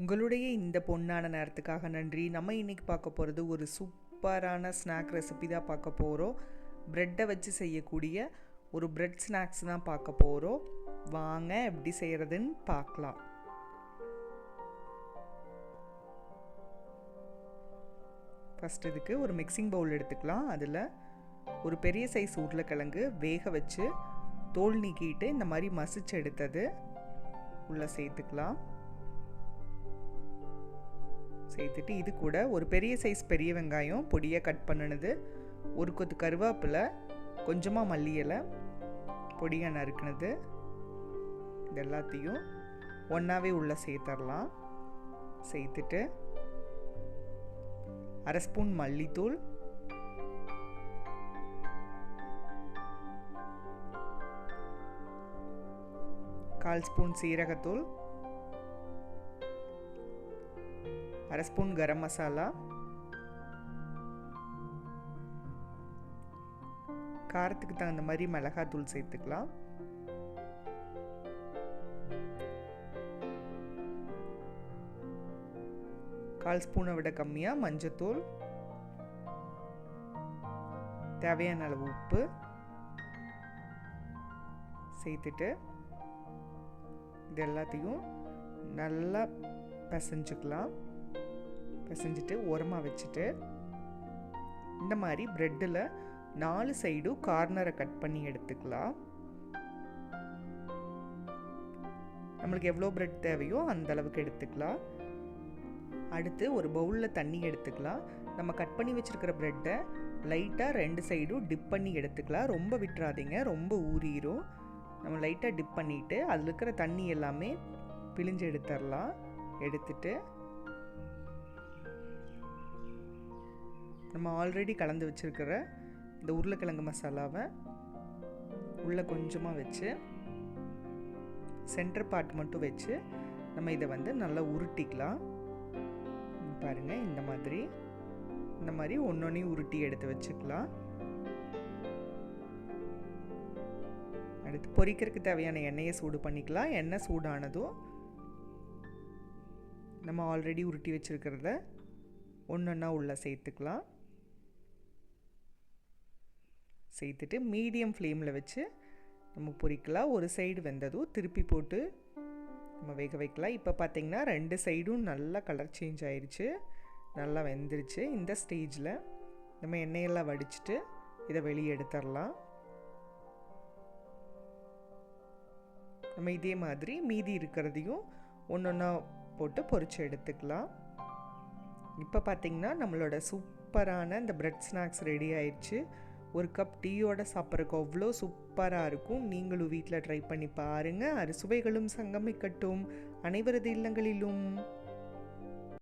உங்களுடைய இந்த பொன்னான நேரத்துக்காக நன்றி. நம்ம இன்றைக்கி பார்க்க போகிறது ஒரு சூப்பரான ஸ்நாக் ரெசிபி தான் பார்க்க போகிறோம். ப்ரெட்டை வச்சு செய்யக்கூடிய ஒரு ப்ரெட் ஸ்நாக்ஸ் தான் பார்க்க போகிறோம். வாங்க எப்படி செய்கிறதுன்னு பார்க்கலாம். ஃபஸ்ட் இதுக்கு ஒரு மிக்சிங் பவுல் எடுத்துக்கலாம். அதில் ஒரு பெரிய சைஸ் உருளைக்கிழங்கு வேக வச்சு தோல் நீக்கிட்டு இந்த மாதிரி மசிச்சு எடுத்தது உள்ளே சேர்த்துக்கலாம். சேர்த்துட்டு இது கூட ஒரு பெரிய சைஸ் பெரிய வெங்காயம் பொடியாக கட் பண்ணினது, ஒரு கொத்து கருவேப்பிலை, கொஞ்சமாக மல்லி இலை பொடியாக நறுக்குனது, இது எல்லாத்தையும் ஒன்றாவே உள்ளே சேர்த்துடலாம். சேர்த்துட்டு அரை ஸ்பூன் மல்லித்தூள், கால் ஸ்பூன் சீரகத்தூள், அரை ஸ்பூன் கரம் மசாலா, காரத்துக்கு தகுந்த மாதிரி மிளகாத்தூள் சேர்த்துக்கலாம். கால் ஸ்பூனை விட கம்மியாக மஞ்சத்தூள், தேவையான அளவு உப்பு சேர்த்துட்டு இது எல்லாத்தையும் நல்லா பிசைஞ்சுக்கலாம். பிசைஞ்சிட்டு ஓரமாக வச்சுட்டு இந்த மாதிரி ப்ரெட்டில் 4 சைடும் கார்னரை கட் பண்ணி எடுத்துக்கலாம். நம்மளுக்கு எவ்வளோ ப்ரெட் தேவையோ அந்த அளவுக்கு எடுத்துக்கலாம். அடுத்து ஒரு பவுலில் தண்ணி எடுத்துக்கலாம். நம்ம கட் பண்ணி வச்சுருக்கிற ப்ரெட்டை லைட்டாக 2 சைடும் டிப் பண்ணி எடுத்துக்கலாம். ரொம்ப விட்டுறாதீங்க, ரொம்ப ஊறிடும். நம்ம லைட்டாக டிப் பண்ணிவிட்டு அதில் இருக்கிற தண்ணி எல்லாமே பிழிஞ்சு எடுத்துடலாம். எடுத்துட்டு நம்ம ஆல்ரெடி கலந்து வச்சுருக்கிற இந்த உருளைக்கிழங்கு மசாலாவை உள்ளே கொஞ்சமாக வச்சு சென்டர் பார்ட் மட்டும் வச்சு நம்ம இதை நல்லா உருட்டிக்கலாம். பாருங்கள், இந்த மாதிரி ஒன்றொன்றையும் உருட்டி எடுத்து வச்சுக்கலாம். அடுத்து பொரிக்கிறதுக்கு தேவையான எண்ணெயை சூடு பண்ணிக்கலாம். எண்ணெய் சூடானதும் நம்ம ஆல்ரெடி உருட்டி வச்சுருக்கிறத ஒன்றொன்னா உள்ளே சேர்த்துக்கலாம். சேர்த்துட்டு மீடியம் ஃப்ளேமில் வச்சு நம்ம பொரிக்கலாம். ஒரு சைடு வெந்ததும் திருப்பி போட்டு நம்ம வேக வைக்கலாம். இப்போ பார்த்திங்கன்னா 2 சைடும் நல்லா கலர் சேஞ்ச் ஆயிடுச்சு, நல்லா வெந்துருச்சு. இந்த ஸ்டேஜில் நம்ம எண்ணெயெல்லாம் வடிச்சிட்டு இதை வெளியே எடுத்துடலாம். நம்ம இதே மாதிரி மீதி இருக்கிறதையும் ஒன்றொன்னா போட்டு பொரிச்சு எடுத்துக்கலாம். இப்போ பார்த்திங்கன்னா நம்மளோட சூப்பரான இந்த ப்ரெட் ஸ்நாக்ஸ் ரெடி ஆயிடுச்சு. ஒரு கப் டீயோட சாப்பிட்றதுக்கு அவ்வளோ சூப்பராக இருக்கும். நீங்களும் வீட்டில் ட்ரை பண்ணி பாருங்கள். அறுசுவைகளும் சங்கமிக்கட்டும் அனைவரது இல்லங்களிலும்.